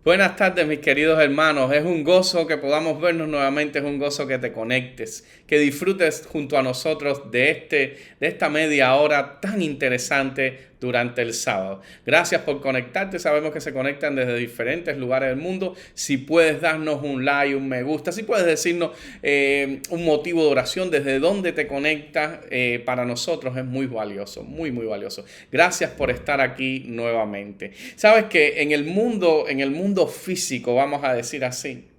Buenas tardes, mis queridos hermanos. Es un gozo que podamos vernos nuevamente, es un gozo que te conectes, que disfrutes junto a nosotros de esta media hora tan interesante durante el sábado. Gracias por conectarte. Sabemos que se conectan desde diferentes lugares del mundo. Si puedes darnos un like, un me gusta, si puedes decirnos un motivo de oración, desde dónde te conectas, para nosotros es muy valioso, muy, muy valioso. Gracias por estar aquí nuevamente. Sabes que en el mundo físico, vamos a decir así,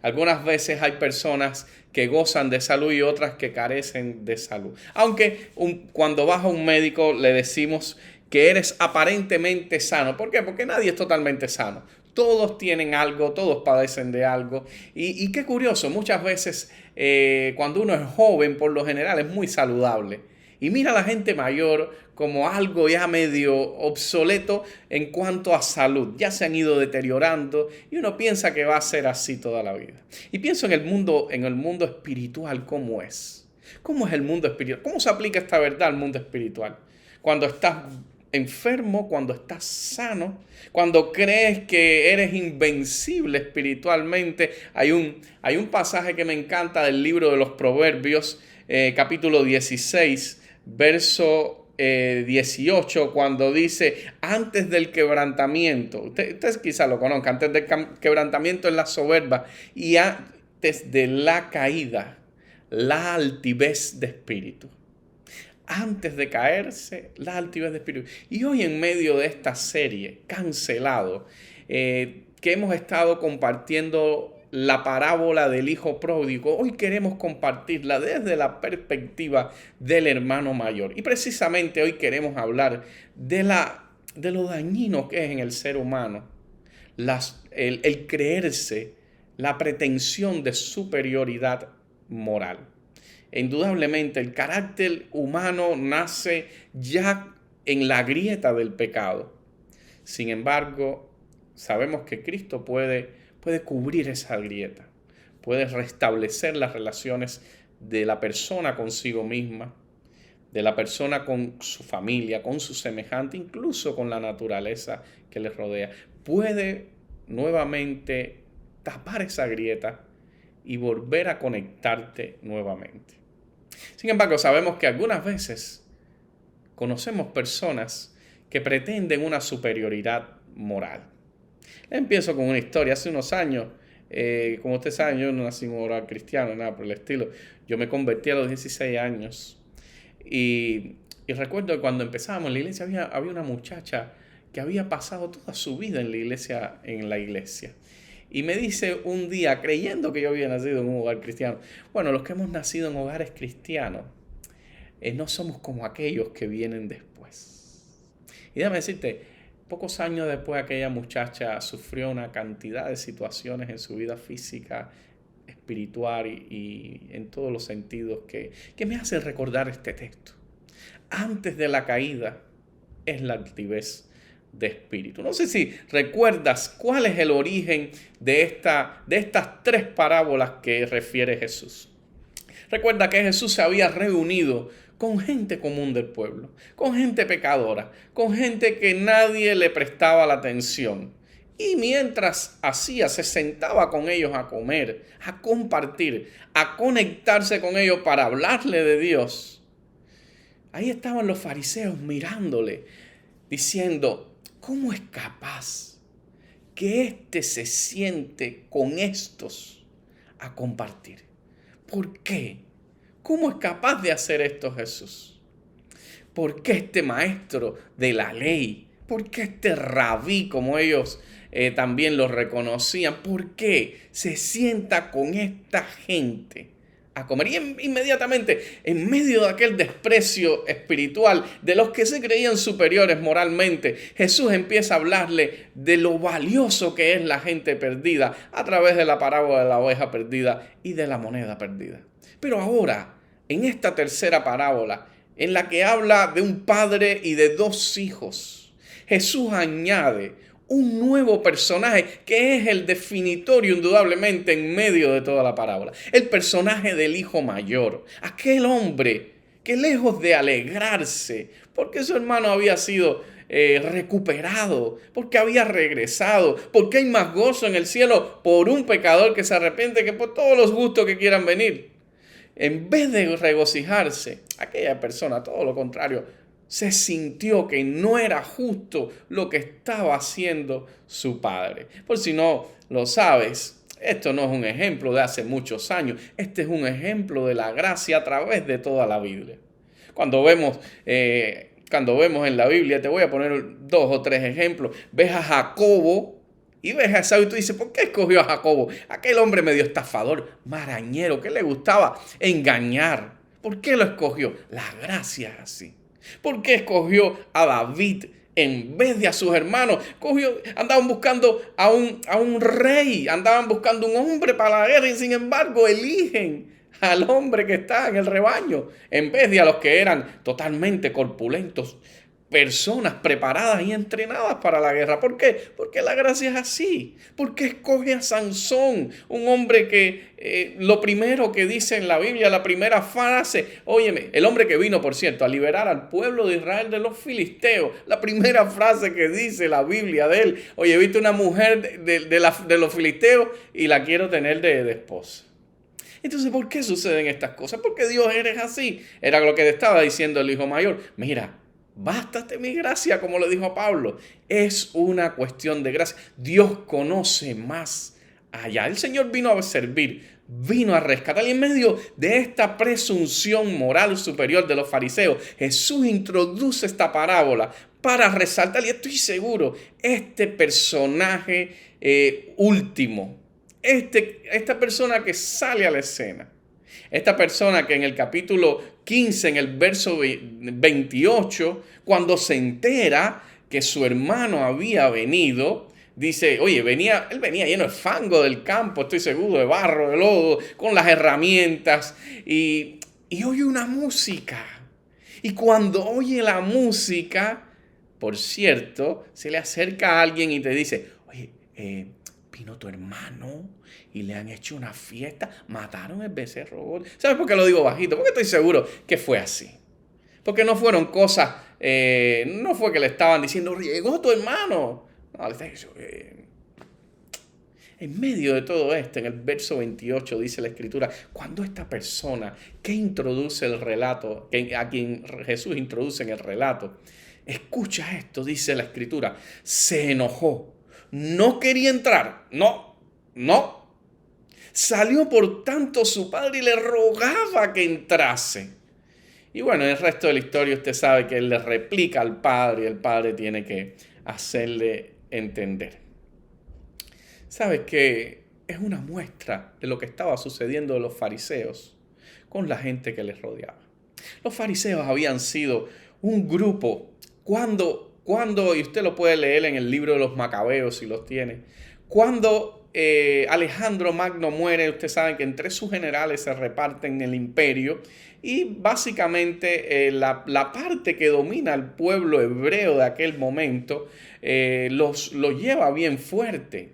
algunas veces hay personas que gozan de salud y otras que carecen de salud. Aunque cuando vas a un médico le decimos que eres aparentemente sano. ¿Por qué? Porque nadie es totalmente sano. Todos tienen algo, todos padecen de algo. Y qué curioso, muchas veces cuando uno es joven, por lo general es muy saludable. Y mira a la gente mayor como algo ya medio obsoleto en cuanto a salud. Ya se han ido deteriorando y uno piensa que va a ser así toda la vida. Y pienso en el mundo espiritual, ¿cómo es? ¿Cómo es el mundo espiritual? ¿Cómo se aplica esta verdad al mundo espiritual? Cuando estás enfermo, cuando estás sano, cuando crees que eres invencible espiritualmente. Hay un pasaje que me encanta del libro de los Proverbios, capítulo 16, verso 18, cuando dice, antes del quebrantamiento, usted quizá lo conozca, antes del quebrantamiento es la soberba y antes de la caída, la altivez de espíritu. Antes de caerse, la altivez de espíritu. Y hoy en medio de esta serie, Cancelado, que hemos estado compartiendo la parábola del hijo pródigo, hoy queremos compartirla desde la perspectiva del hermano mayor. Y precisamente hoy queremos hablar de lo dañino que es en el ser humano el creerse, la pretensión de superioridad moral. Indudablemente el carácter humano nace ya en la grieta del pecado. Sin embargo, sabemos que Cristo puede cubrir esa grieta, puede restablecer las relaciones de la persona consigo misma, de la persona con su familia, con su semejante, incluso con la naturaleza que le rodea. Puede nuevamente tapar esa grieta y volver a conectarte nuevamente. Sin embargo, sabemos que algunas veces conocemos personas que pretenden una superioridad moral. Empiezo con una historia. Hace unos años, como ustedes saben, yo no nací en un hogar cristiano, nada por el estilo. Yo me convertí a los 16 años y recuerdo que cuando empezábamos en la iglesia había una muchacha que había pasado toda su vida en la iglesia. Y me dice un día, creyendo que yo había nacido en un hogar cristiano, bueno, los que hemos nacido en hogares cristianos, no somos como aquellos que vienen después. Y déjame decirte, pocos años después aquella muchacha sufrió una cantidad de situaciones en su vida física, espiritual y en todos los sentidos que me hacen recordar este texto. Antes de la caída es la altivez de espíritu. No sé si recuerdas cuál es el origen de estas tres parábolas que refiere Jesús. Recuerda que Jesús se había reunido con gente común del pueblo, con gente pecadora, con gente que nadie le prestaba la atención. Y mientras se sentaba con ellos a comer, a compartir, a conectarse con ellos para hablarle de Dios. Ahí estaban los fariseos mirándole, diciendo, ¿cómo es capaz que éste se siente con estos a compartir? ¿Por qué? ¿Cómo es capaz de hacer esto Jesús? ¿Por qué este maestro de la ley? ¿Por qué este rabí, como ellos también lo reconocían? ¿Por qué se sienta con esta gente a comer? Y inmediatamente, en medio de aquel desprecio espiritual de los que se creían superiores moralmente, Jesús empieza a hablarle de lo valioso que es la gente perdida a través de la parábola de la oveja perdida y de la moneda perdida. Pero ahora, en esta tercera parábola, en la que habla de un padre y de dos hijos, Jesús añade un nuevo personaje que es el definitorio indudablemente en medio de toda la parábola. El personaje del hijo mayor, aquel hombre que lejos de alegrarse, porque su hermano había sido recuperado, porque había regresado, porque hay más gozo en el cielo por un pecador que se arrepiente que por todos los justos que quieran venir. En vez de regocijarse, aquella persona, todo lo contrario, se sintió que no era justo lo que estaba haciendo su padre. Por si no lo sabes, esto no es un ejemplo de hace muchos años. Este es un ejemplo de la gracia a través de toda la Biblia. Cuando vemos en la Biblia, te voy a poner 2 o 3 ejemplos. Ves a Jacobo y ves a Esaú y tú dices, ¿por qué escogió a Jacobo? Aquel hombre medio estafador, marañero, que le gustaba engañar. ¿Por qué lo escogió? La gracia es así. ¿Por qué escogió a David en vez de a sus hermanos? Andaban buscando a un rey, andaban buscando un hombre para la guerra y sin embargo eligen al hombre que está en el rebaño en vez de a los que eran totalmente corpulentos, personas preparadas y entrenadas para la guerra. ¿Por qué? Porque la gracia es así. Porque escoge a Sansón, un hombre que lo primero que dice en la Biblia, la primera frase, óyeme, el hombre que vino, por cierto, a liberar al pueblo de Israel de los filisteos, la primera frase que dice la Biblia de él, oye, viste una mujer de los filisteos y la quiero tener de esposa. Entonces, ¿por qué suceden estas cosas? Porque Dios eres así. Era lo que le estaba diciendo el hijo mayor. Mira, bástate mi gracia, como le dijo a Pablo. Es una cuestión de gracia. Dios conoce más allá. El Señor vino a servir, vino a rescatar. Y en medio de esta presunción moral superior de los fariseos, Jesús introduce esta parábola para resaltar, y estoy seguro, este personaje último. Esta persona que sale a la escena, esta persona que en el capítulo 15, en el verso 28, cuando se entera que su hermano había venido, dice, oye, él venía lleno de fango del campo, estoy seguro, de barro, de lodo, con las herramientas, y oye una música. Y cuando oye la música, por cierto, se le acerca a alguien y te dice, oye, vino tu hermano y le han hecho una fiesta, mataron el becerro. ¿Sabes por qué lo digo bajito? Porque estoy seguro que fue así. Porque no fueron cosas, no fue que le estaban diciendo, llegó tu hermano. No, le está diciendo, en medio de todo esto, en el verso 28 dice la Escritura, cuando esta persona que introduce el relato, a quien Jesús introduce en el relato, escucha esto, dice la Escritura, se enojó. No quería entrar, no. Salió por tanto su padre y le rogaba que entrase. Y bueno, en el resto de la historia usted sabe que él le replica al padre y el padre tiene que hacerle entender. ¿Sabes qué? Es una muestra de lo que estaba sucediendo de los fariseos con la gente que les rodeaba. Los fariseos habían sido un grupo cuando, y usted lo puede leer en el libro de los Macabeos si los tiene, cuando Alejandro Magno muere, ustedes saben que entre sus generales se reparten el imperio y básicamente la parte que domina al pueblo hebreo de aquel momento lo lleva bien fuerte.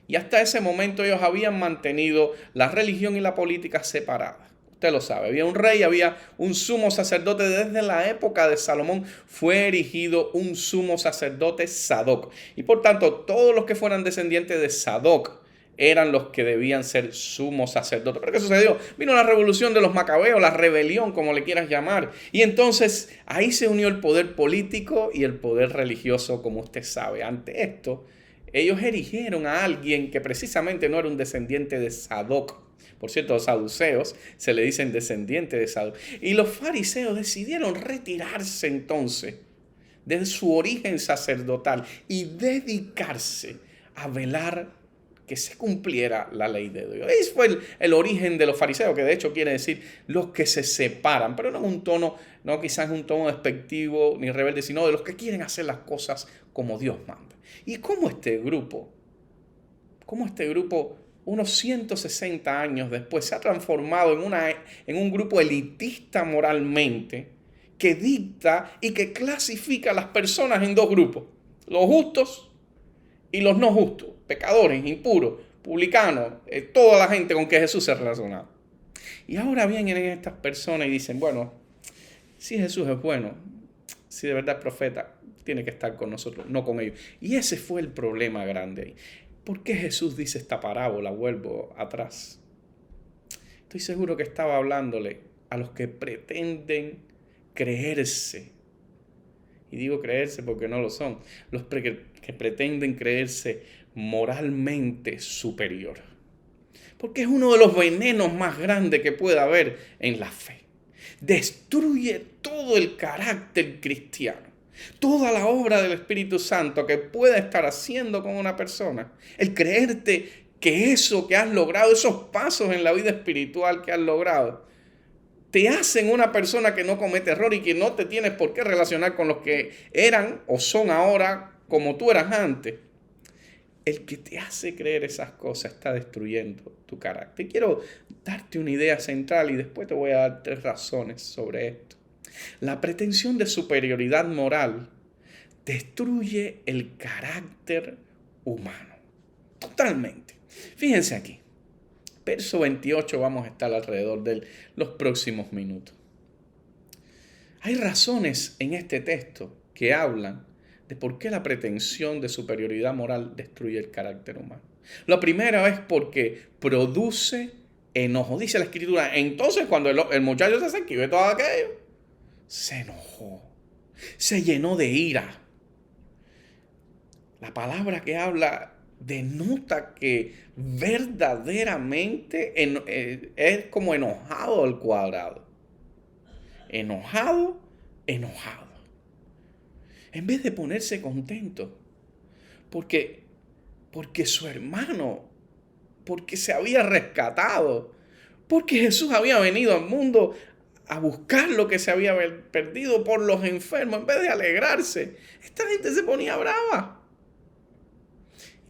Y hasta ese momento ellos habían mantenido la religión y la política separadas. Usted lo sabe, había un rey, había un sumo sacerdote. Desde la época de Salomón fue erigido un sumo sacerdote Sadoc. Y por tanto, todos los que fueran descendientes de Sadoc eran los que debían ser sumos sacerdotes. ¿Pero qué sucedió? Vino la revolución de los Macabeos, la rebelión, como le quieras llamar. Y entonces ahí se unió el poder político y el poder religioso, como usted sabe. Ante esto, ellos erigieron a alguien que precisamente no era un descendiente de Sadoc. Por cierto, los saduceos se le dicen descendientes de Sadoc. Y los fariseos decidieron retirarse entonces de su origen sacerdotal y dedicarse a velar que se cumpliera la ley de Dios. Ese fue el origen de los fariseos, que de hecho quiere decir los que se separan, pero no en un tono, no quizás en un tono despectivo ni rebelde, sino de los que quieren hacer las cosas como Dios manda. ¿Y cómo este grupo, unos 160 años después, se ha transformado en un grupo elitista moralmente que dicta y que clasifica a las personas en dos grupos, los justos y los no justos, pecadores, impuros, publicanos, toda la gente con que Jesús se relacionaba? Y ahora vienen estas personas y dicen, bueno, Si Jesús es bueno, si de verdad es profeta, tiene que estar con nosotros, no con ellos. Y ese fue el problema grande ahí. ¿Por qué Jesús dice esta parábola? Vuelvo atrás. Estoy seguro que estaba hablándole a los que pretenden creerse. Y digo creerse porque no lo son. Los que pretenden creerse moralmente superior. Porque es uno de los venenos más grandes que puede haber en la fe. Destruye todo el carácter cristiano. Toda la obra del Espíritu Santo que pueda estar haciendo con una persona. El creerte que eso que has logrado, esos pasos en la vida espiritual que has logrado, te hacen una persona que no comete error y que no te tienes por qué relacionar con los que eran o son ahora como tú eras antes. El que te hace creer esas cosas está destruyendo tu carácter. Quiero darte una idea central y después te voy a dar 3 razones sobre esto. La pretensión de superioridad moral destruye el carácter humano. Totalmente. Fíjense aquí. Verso 28 vamos a estar alrededor de los próximos minutos. Hay razones en este texto que hablan de por qué la pretensión de superioridad moral destruye el carácter humano. Lo primero es porque produce enojo. Dice la Escritura, entonces cuando el muchacho se acercó y ve todo aquello, se enojó, se llenó de ira. La palabra que habla denota que verdaderamente es como enojado al cuadrado. Enojado. En vez de ponerse contento, porque su hermano, porque se había rescatado, porque Jesús había venido al mundo a buscar lo que se había perdido por los enfermos, en vez de alegrarse, esta gente se ponía brava.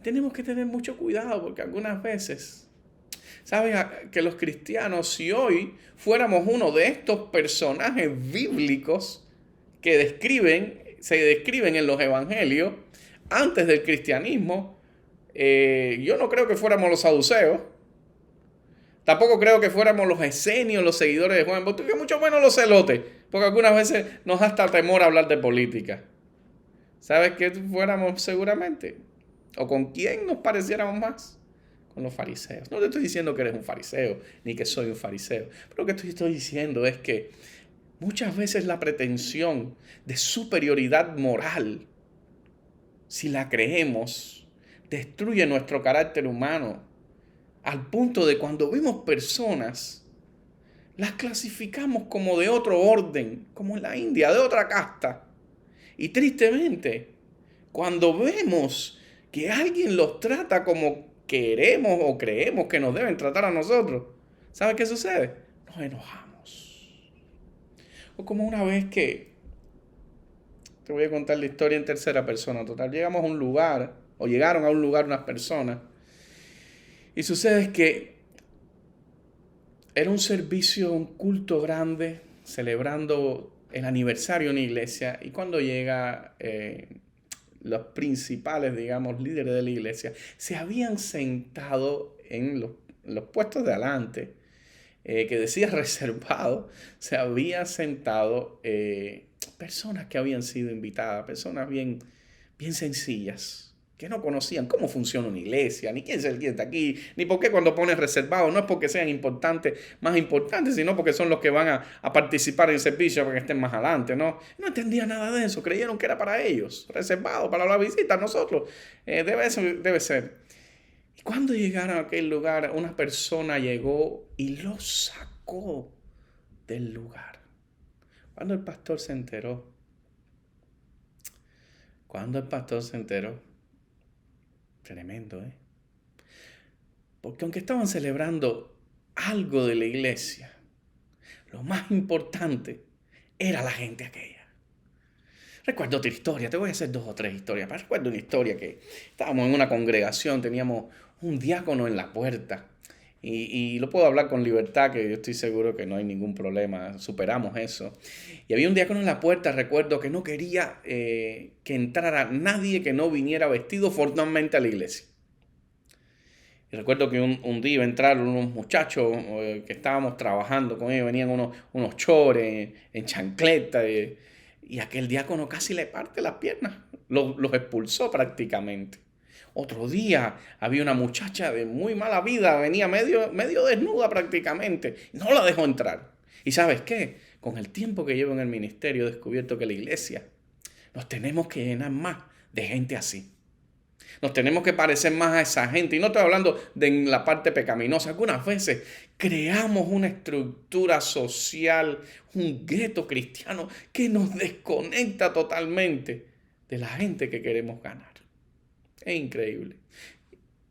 Tenemos que tener mucho cuidado porque algunas veces, ¿sabes? Que los cristianos, si hoy fuéramos uno de estos personajes bíblicos que se describen en los evangelios antes del cristianismo, yo no creo que fuéramos los saduceos. Tampoco creo que fuéramos los esenios, los seguidores de Juan, porque mucho menos los celotes, porque algunas veces nos da hasta temor hablar de política. ¿Sabes qué fuéramos seguramente? ¿O con quién nos pareciéramos más? Con los fariseos. No te estoy diciendo que eres un fariseo, ni que soy un fariseo. Pero lo que te estoy diciendo es que muchas veces la pretensión de superioridad moral, si la creemos, destruye nuestro carácter humano. Al punto de cuando vemos personas, las clasificamos como de otro orden, como en la India, de otra casta. Y tristemente, cuando vemos que alguien los trata como queremos o creemos que nos deben tratar a nosotros, ¿sabe qué sucede? Nos enojamos. O como una vez que, te voy a contar la historia en tercera persona, total, llegamos a un lugar, o llegaron a un lugar unas personas, y sucede que era un servicio, un culto grande, celebrando el aniversario de una iglesia, y cuando llega los principales, digamos, líderes de la iglesia, se habían sentado en los puestos de adelante, que decía reservado, se habían sentado personas que habían sido invitadas, personas bien sencillas, que no conocían cómo funciona una iglesia, ni quién es el que está aquí, ni por qué cuando pones reservado, no es porque sean importantes, más importantes, sino porque son los que van a participar en el servicio para que estén más adelante, ¿no? No entendía nada de eso, creyeron que era para ellos, reservado para la visita a nosotros, debe ser. Y cuando llegaron a aquel lugar, una persona llegó y los sacó del lugar. Cuando el pastor se enteró, tremendo, ¿eh? Porque aunque estaban celebrando algo de la iglesia, lo más importante era la gente aquella. Recuerdo otra historia, te voy a hacer 2 o 3 historias, pero recuerdo una historia que estábamos en una congregación, teníamos un diácono en la puerta, y lo puedo hablar con libertad, que yo estoy seguro que no hay ningún problema, superamos eso. Y había un diácono en la puerta, recuerdo que no quería que entrara nadie que no viniera vestido formalmente a la iglesia. Y recuerdo que un día entraron unos muchachos que estábamos trabajando con ellos, venían unos chores en chancleta, y aquel diácono casi le parte las piernas, los expulsó prácticamente. Otro día había una muchacha de muy mala vida, venía medio desnuda prácticamente, y no la dejó entrar. ¿Y sabes qué? Con el tiempo que llevo en el ministerio he descubierto que la iglesia nos tenemos que llenar más de gente así. Nos tenemos que parecer más a esa gente. Y no estoy hablando de la parte pecaminosa. Algunas veces creamos una estructura social, un gueto cristiano que nos desconecta totalmente de la gente que queremos ganar. Es increíble.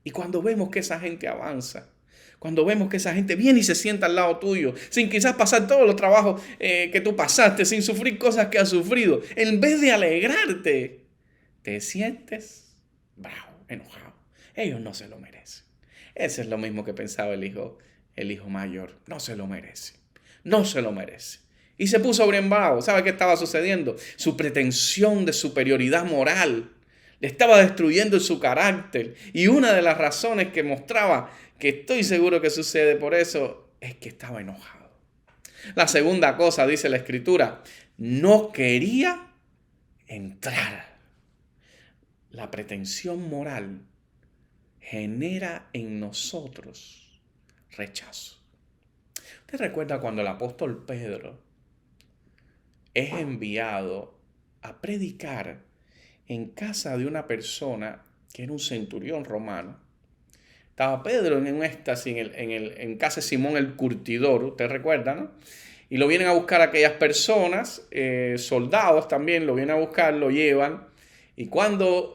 Y cuando vemos que esa gente avanza, cuando vemos que esa gente viene y se sienta al lado tuyo, sin quizás pasar todos los trabajos que tú pasaste, sin sufrir cosas que has sufrido, en vez de alegrarte, te sientes bravo, enojado. Ellos no se lo merecen. Ese es lo mismo que pensaba el hijo mayor. No se lo merece. No se lo merece. Y se puso bien bravo. ¿Sabe qué estaba sucediendo? Su pretensión de superioridad moral le estaba destruyendo su carácter. Y una de las razones que mostraba, que estoy seguro que sucede por eso, es que estaba enojado. La segunda cosa, dice la Escritura, no quería entrar. La pretensión moral genera en nosotros rechazo. ¿Usted recuerda cuando el apóstol Pedro es enviado a predicar en casa de una persona que era un centurión romano? Estaba Pedro en un éxtasis en casa de Simón el Curtidor, usted recuerda, ¿no? Y lo vienen a buscar aquellas personas, soldados también, lo vienen a buscar, lo llevan. Y cuando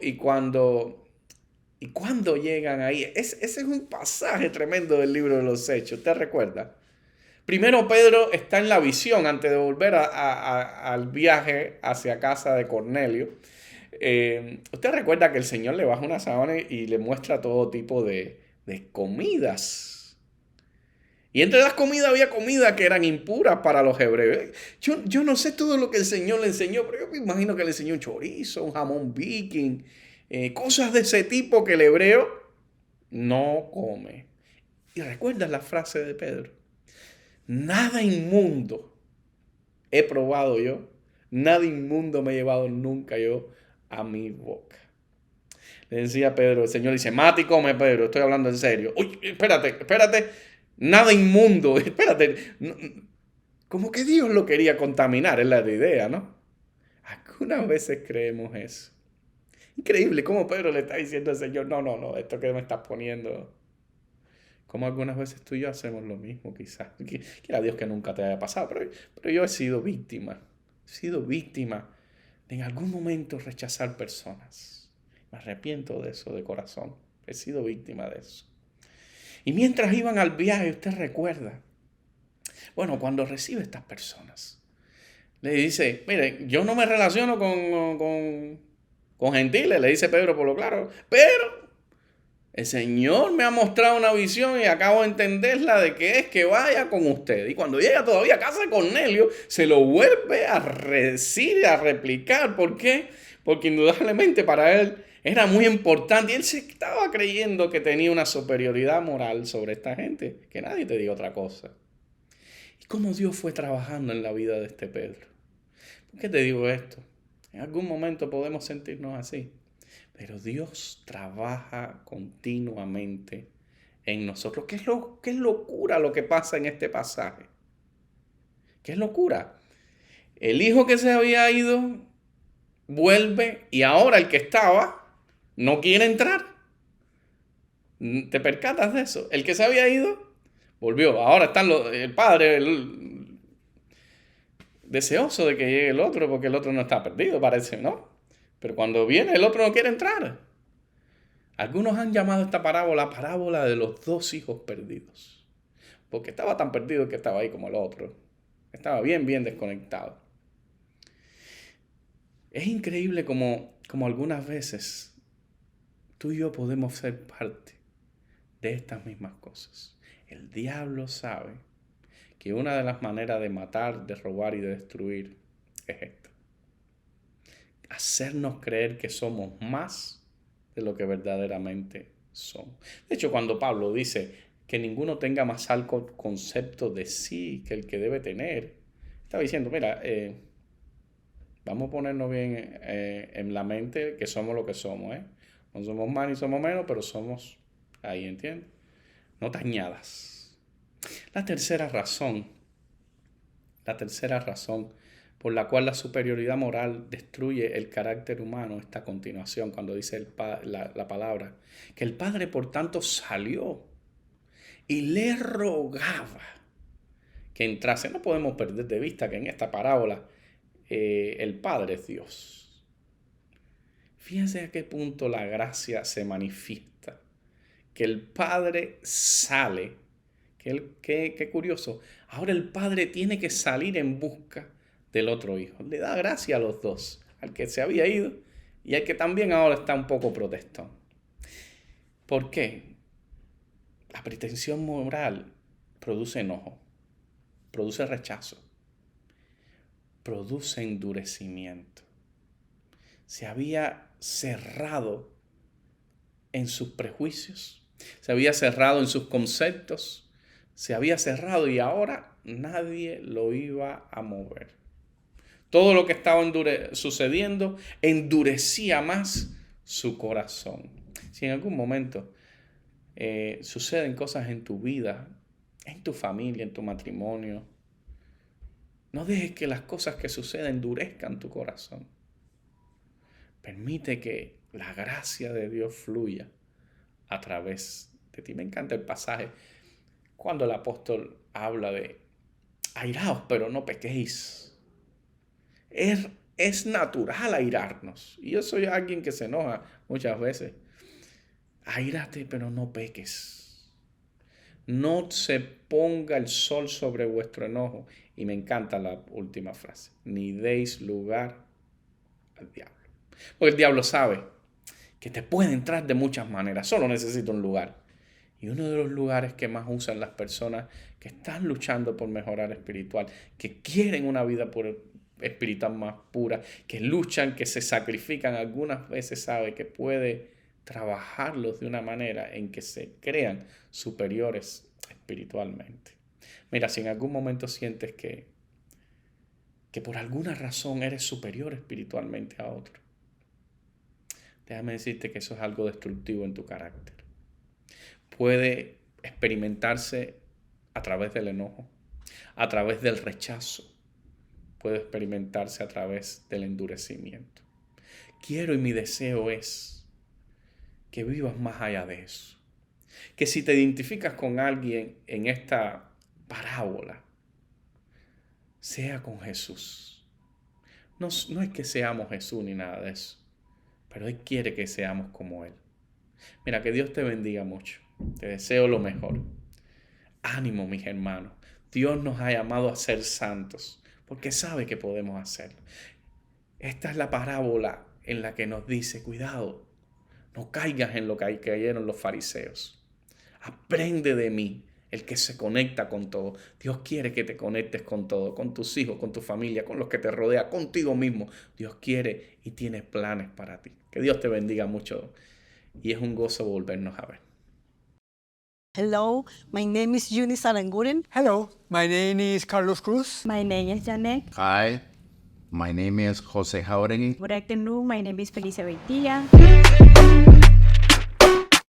llegan ahí, ese es un pasaje tremendo del libro de los Hechos, ¿usted recuerda? Primero Pedro está en la visión antes de volver al viaje hacia casa de Cornelio. Usted recuerda que el Señor le baja una sábana y le muestra todo tipo de comidas. Y entre las comidas había comidas que eran impuras para los hebreos. Yo no sé todo lo que el Señor le enseñó, pero yo me imagino que le enseñó un chorizo, un jamón viking, cosas de ese tipo que el hebreo no come. Y recuerdas la frase de Pedro: nada inmundo he probado yo, nada inmundo me he llevado nunca yo a mi boca. Le decía a Pedro, el Señor dice, mate y come, Pedro, estoy hablando en serio. Uy, espérate, nada inmundo, espérate. Como que Dios lo quería contaminar, es la idea, ¿no? Algunas veces creemos eso. Increíble cómo Pedro le está diciendo al Señor, no, esto que me estás poniendo. Como algunas veces tú y yo hacemos lo mismo, quizás. Quiera Dios que nunca te haya pasado, pero yo he sido víctima. He sido víctima de en algún momento rechazar personas. Me arrepiento de eso de corazón. He sido víctima de eso. Y mientras iban al viaje, usted recuerda, bueno, cuando recibe a estas personas, le dice, mire, yo no me relaciono con gentiles, le dice Pedro por lo claro, pero el Señor me ha mostrado una visión y acabo de entenderla de que es que vaya con usted. Y cuando llega todavía a casa de Cornelio, se lo vuelve a decir, a replicar. ¿Por qué? Porque indudablemente para él era muy importante y él se estaba creyendo que tenía una superioridad moral sobre esta gente. Que nadie te diga otra cosa. ¿Y cómo Dios fue trabajando en la vida de este Pedro? ¿Por qué te digo esto? En algún momento podemos sentirnos así. Pero Dios trabaja continuamente en nosotros. ¿Qué es locura lo que pasa en este pasaje? ¿Qué es locura? El hijo que se había ido vuelve y ahora el que estaba no quiere entrar. ¿Te percatas de eso? El que se había ido volvió. Ahora están el padre deseoso de que llegue el otro porque el otro no está perdido, parece, ¿no? Pero cuando viene el otro no quiere entrar. Algunos han llamado esta parábola de los dos hijos perdidos. Porque estaba tan perdido que estaba ahí como el otro. Estaba bien desconectado. Es increíble como algunas veces tú y yo podemos ser parte de estas mismas cosas. El diablo sabe que una de las maneras de matar, de robar y de destruir es esta: hacernos creer que somos más de lo que verdaderamente somos. De hecho, cuando Pablo dice que ninguno tenga más alto concepto de sí que el que debe tener, está diciendo, mira, vamos a ponernos bien en la mente que somos lo que somos, ¿eh? No somos más ni somos menos, pero somos ahí, ¿entiendes? No te añadas. La tercera razón por la cual la superioridad moral destruye el carácter humano está a continuación, cuando dice la palabra, que el Padre por tanto salió y le rogaba que entrase. No podemos perder de vista que en esta parábola el Padre es Dios. Fíjense a qué punto la gracia se manifiesta. Que el Padre sale. Qué curioso. Ahora el Padre tiene que salir en busca del otro hijo. Le da gracia a los dos. Al que se había ido y al que también ahora está un poco protestón. ¿Por qué? La pretensión moral produce enojo, produce rechazo, produce endurecimiento. Se había cerrado en sus prejuicios, se había cerrado en sus conceptos, se había cerrado y ahora nadie lo iba a mover. Todo lo que estaba sucediendo endurecía más su corazón. Si en algún momento suceden cosas en tu vida, en tu familia, en tu matrimonio, no dejes que las cosas que suceden endurezcan tu corazón. Permite que la gracia de Dios fluya a través de ti. Me encanta el pasaje cuando el apóstol habla de airaos, pero no pequéis. Es natural airarnos. Y yo soy alguien que se enoja muchas veces. Aírate, pero no peques. No se ponga el sol sobre vuestro enojo. Y me encanta la última frase. Ni deis lugar al diablo. Porque el diablo sabe que te puede entrar de muchas maneras. Solo necesita un lugar. Y uno de los lugares que más usan las personas que están luchando por mejorar espiritual, que quieren una vida espiritual más pura, que luchan, que se sacrifican, algunas veces sabe que puede trabajarlos de una manera en que se crean superiores espiritualmente. Mira, si en algún momento sientes que por alguna razón eres superior espiritualmente a otro, déjame decirte que eso es algo destructivo en tu carácter. Puede experimentarse a través del enojo, a través del rechazo, puede experimentarse a través del endurecimiento. Quiero y mi deseo es que vivas más allá de eso. Que si te identificas con alguien en esta parábola, sea con Jesús. No es que seamos Jesús ni nada de eso, pero Él quiere que seamos como Él. Mira, que Dios te bendiga mucho. Te deseo lo mejor. Ánimo, mis hermanos. Dios nos ha llamado a ser santos porque sabe que podemos hacerlo. Esta es la parábola en la que nos dice, cuidado, no caigas en lo que cayeron los fariseos. Aprende de mí, el que se conecta con todo. Dios quiere que te conectes con todo, con tus hijos, con tu familia, con los que te rodean, contigo mismo. Dios quiere y tiene planes para ti. Que Dios te bendiga mucho y es un gozo volvernos a ver. Hello, my name is Eunice Aranguren. Hello, my name is Carlos Cruz. My name is Janet. Hi, my name is Jose Jauregui. Good afternoon, my name is Felicia Beitia.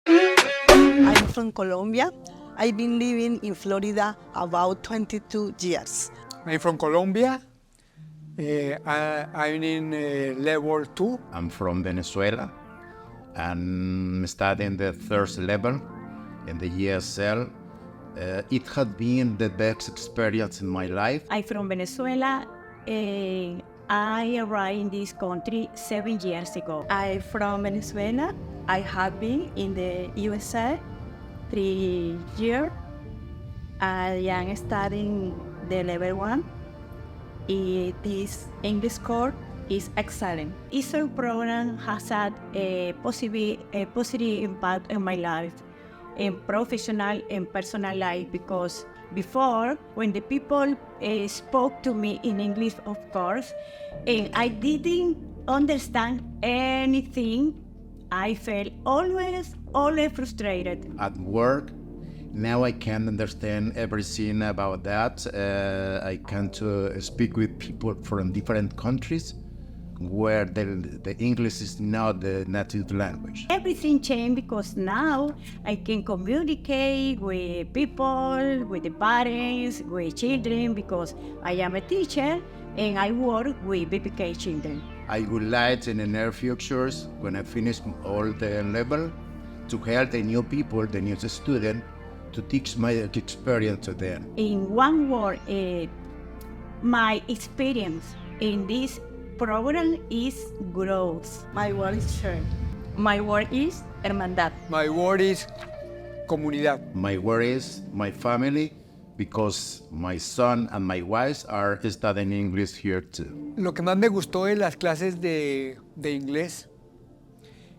I'm from Colombia. I've been living in Florida about 22 years. I'm from Colombia. I'm in level 2. I'm from Venezuela. I'm studying the third level in the ESL. It has been the best experience in my life. I'm from Venezuela. I arrived in this country 7 years ago. I'm from Venezuela. I have been in the USA 3 years. I am studying the level 1. This English course is excellent. ESL program has had a positive impact on my life, in professional and personal life, because before, when the people spoke to me in English, of course, and I didn't understand anything, I felt always frustrated. At work, now I can understand everything about that. I can speak with people from different countries where the English is not the native language. Everything changed because now I can communicate with people, with the parents, with children, because I am a teacher and I work with BPK children. I would like in the near futures, when I finish all the level, to help the new people, the new student, to teach my experience to them. In one word, my experience in this program is growth. My word is share. My word is hermandad. My word is comunidad. My word is my family, because my son and my wife are studying English here too. Lo que más me gustó de las clases de inglés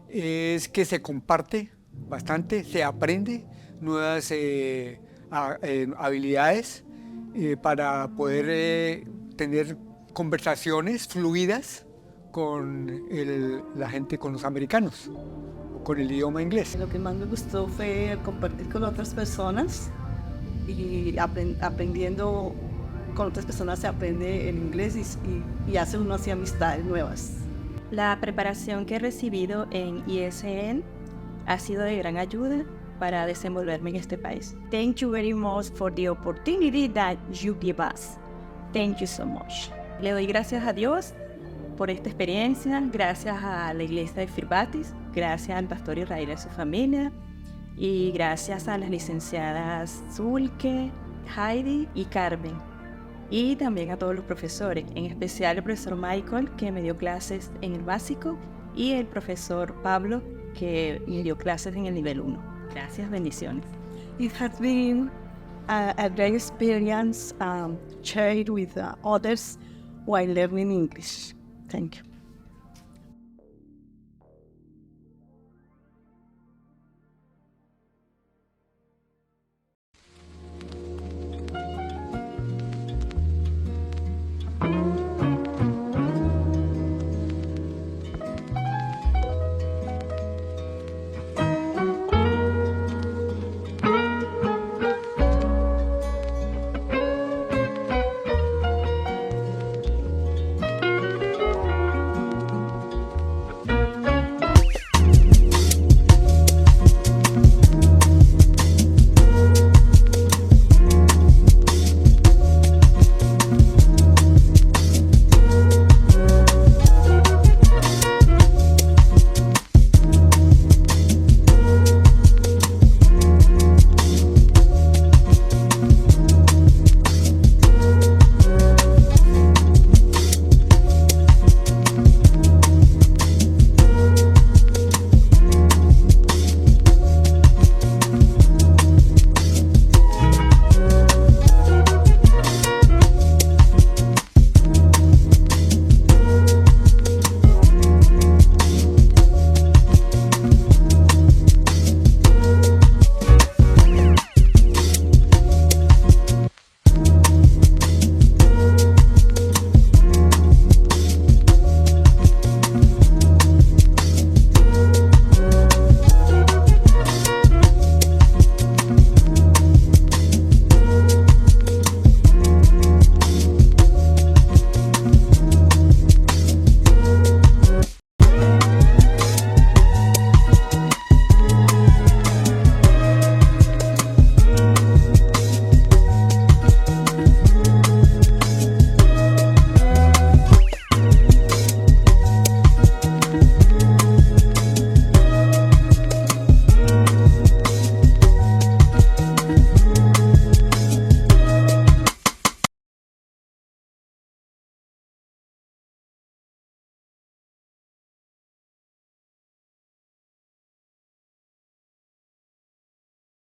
es que se comparte bastante, se aprende nuevas habilidades para poder tener conversaciones fluidas con la gente, con los americanos, con el idioma inglés. Lo que más me gustó fue compartir con otras personas y aprendiendo con otras personas se aprende el inglés y hace uno así amistades nuevas. La preparación que he recibido en ISN ha sido de gran ayuda para desenvolverme en este país. Thank you very much for the opportunity that you give us. Thank you so much. Le doy gracias a Dios por esta experiencia, gracias a la iglesia de Firbatis, gracias al pastor Israel y a su familia, y gracias a las licenciadas Zulke, Heidi y Carmen, y también a todos los profesores, en especial el profesor Michael, que me dio clases en el básico, y el profesor Pablo, que me dio clases en el nivel 1. Gracias, bendiciones. It has been a great experience shared with others while learning English. Thank you.